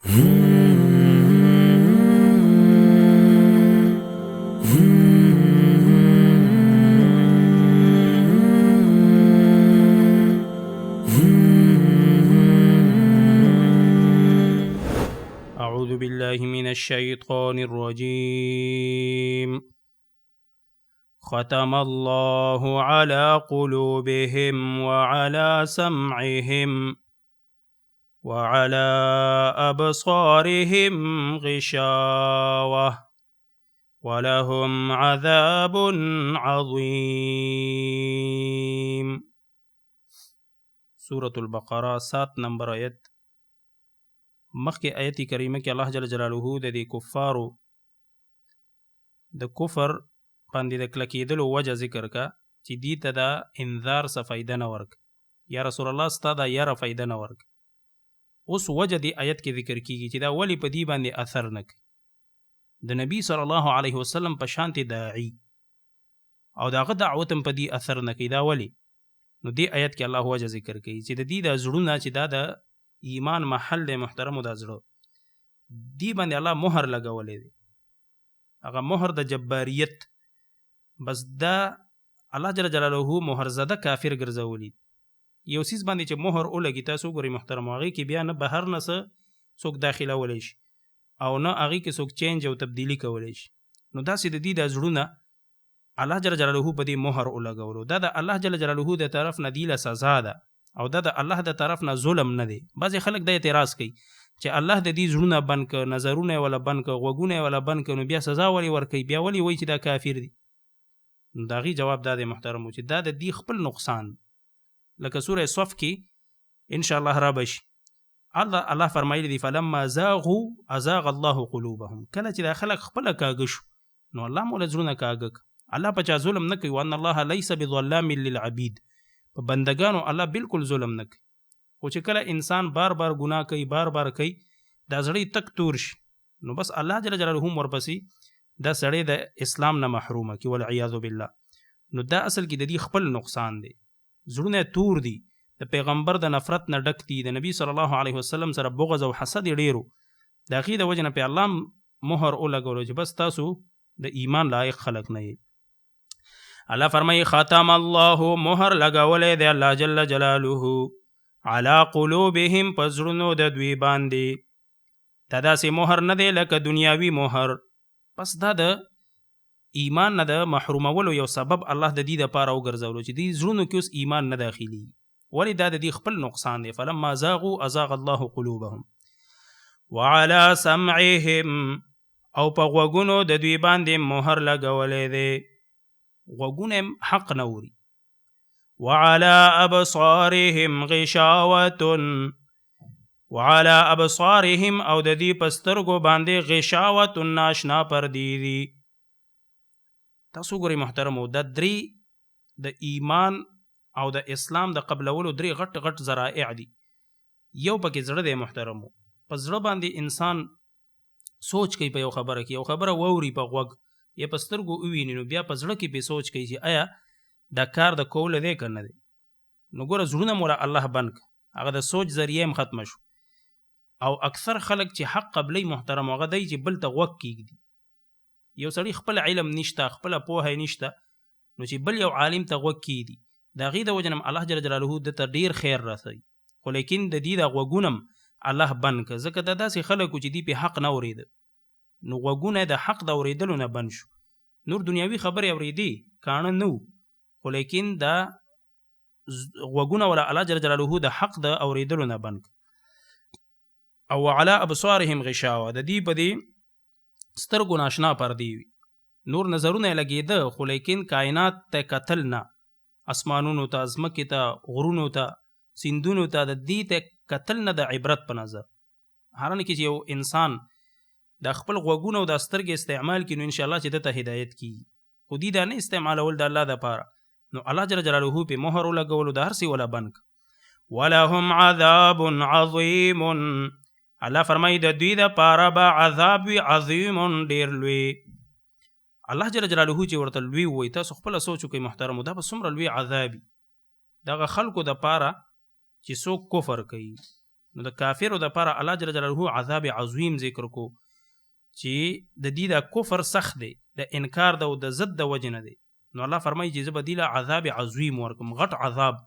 أعوذ بالله من الشيطان الرجيم. ختم الله على قلوبهم وعلى سمعهم وعلى أبصارهم غشاوة ولهم عذاب عظيم. سورة البقرة 7 نمبر آیت. مخکې آیت کریمه کې الله جل جلاله د دې کفارو د کفر باندې د کلکېدلو وجه ذکر کا چې دې ته د انذار څه فایده نه ورک. یا رسول الله ستا دا یاره فایده نه ورک. اوس وجه دې آیت کې ذکر کیږي چې دا ولی په دې باندې اثر نه کوي. د نبی صلی الله علیه وسلم په شانتې داعی او دغه دعوت هم په دې اثر نه کوي. دا ولی؟ نو دې آیت کې الله وجه ذکر کوي چې د دې د زړونه چې دا د ایمان محل دی محترمو دا زړه دی باندې الله مهر لګولې دی، هغه مهر د جباریت. بس دا الله جل جلاله مهر زده کافر ګرځولي. یو سیس باندې چې مهر ولګي تاسو ګوري محترمو هغې کې بیا نه بهر نه څوک داخلولی شي او نه هغې کې څوک چینج او تبدیلي کولی شي. نو داسې د دې د زړونه الله جل جلاله په دې مهر ولګولو. دا د الله جل جلاله د طرف نه دی له سزا ده او دا د الله د طرف نه ظلم نه دی. بعضې خلک دا اعتراض کوي چې الله د دې زړونه بند که، نظرونه یې ولا بند که، غوږونه یې ولا بند که، نو بیا سزا ولې ورکوي؟ بیا ولې وایي چې دا کافر دي؟ نو د هغې جواب دا دی محترمو چې دا د دې خپل نقصان. لکه سوره صف کې انشاءالله را به شي الله فرمایلی دی فلما زاغوا ازاغ الله قلوبهم. کله چې دا خلک خپله کاږه شو نو الله موله زړونه کاږه. الله په چا ظلم نه کوي. وان الله لیس بظلام للعبید. په بندگانو الله بالکل ظلم نه کوي. خو چې کله انسان بار بار ګناه کوي، بار بار کوي، دا زړی تک تور شي نو بس الله جل جلاله ورپسې دا سړی د اسلام نه محرومه کی والعیاذ بالله. نو دا اصل کې د دې خپل نقصان دی. زړونه تور دي، د پیغمبر د نفرت نه ډک دي، د نبی صلی الله علیه وسلم سره بغض او حسد ډیرو. د هغې د وجې نه په الله مهر ولګولو چې بس تاسو د ایمان لایق خلک نه یې. الله فرمایي ختم الله مهر لګولی دی الله جل جلاله علی قلوبهم په زړونو د دوی باندې. دا داسې مهر نه دی لکه دنیاوي مهر. پس دا د ایمان نه د محرومولو یو سبب الله د دې دپاره وګرځولو چې دې زړونو کې اوس ایمان نه داخلي. ولې دا د دې خپل نقصان دی. فلما زاغوا ازاغ الله قلوبهم وعلى سمعهم او په غوږونو د دوی باندې مهر لګولی دی، غوږونه حق نه اوري. وعلى ابصارهم غشاوة وعلى ابصارهم او د دې په سترګو باندې غشاوة ناشنا پردې دي. تاسو ګورئ محترمو دا درې د ایمان او د اسلام د قبلولو درې غټ غټ ذرائع دي. یو پکې زړه دی محترمو. په زړه باندې انسان سوچ کوي په یو خبره کې، یو خبره ووري په غوږ یا په سترګو وویني نو بیا په زړه کې پې سوچ کوي چې آیا دا کار د کوله دی که نه دی. نو ګوره زړونه مولا الله بند که، هغه د سوچ ذریعه هم ختمه شو. او اکثر خلک چې حق قبلی محترم هغه دی چې بل ته غوږ کېږدي. یو سړی خپل علم نشته، خپله پوهه نشته، نو چې بل یو عالم ته غوږ کېږدي د هغې د وجې نه الله جل جلاله ده ته ډېر خیر رسوي. خو لیکن د دې د غوږونه الله بند که. ځکه دا داسې خلکو چې دې پې حق نه اورېده نو غوږونه د حق د اورېدلو نه بند شو. نور دنیاوي خبرې اورېدې کاڼه نه و، خو لیکن دا غوږونه ولا الله جل جلاله د حق د اورېدلو نه بند که. او وعلى ابصارهم غشاوه د دې په دې سترګو ناشنا پردې وي. نور نظرونه یې لګېده خو لیکن کائنات ته کتل نه، اسمانونو ته، ځمکې ته، غرونو ته، سیندونو ته، د دې ته کتل نه د عبرت په نظر. هرانه کې چې یو انسان د خپل غوږونو او د سترګې استعمال کړي نو انشاءالله چې دته هدایت کیږي. خو دې دا نه استعمالول د الله دپاره نو الله جل جلاله په مهر ولګولو د هر څه ولا بند. ولهم عذاب عظیم. الله فرمایي د دوی دپاره به عذاب وي عظیم ډېر لوی. الله جل جلاله چې ورته لوی وایي تاسو خپله سوچ وکئ محترمو دا به څومره لوی عذاب وي دغه خلکو دپاره چې څوک کفر کوي، نو د کافرو دپاره الله جل جلاله عذاب عظیم ذکر کو چې د دې د کفر سخت دی د انکار د او د ضد د وجې نه دی نو الله فرمایي چې زه به دې له عذاب عظیم ورکم غټ عذاب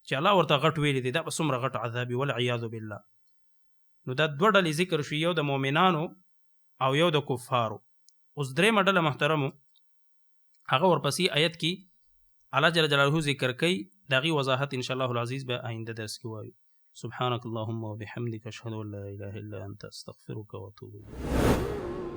چې الله ورته غټ ویلی دی دا به څومره غټ عذاب وي والعیاذ بالله نو دا دوه ډلې ذکر شو یو د مؤمنانو او یو د کفارو اوس درېیمه ډله محترمو هغه ورپسې آیت کې الله جل جلاله ذکر کوي د هغې وضاحت انشاءالله العزیز به آینده درس کې وایو سبحانك اللهم وبحمدك اشهد ان لا اله الا انت استغفرك واتوب اليك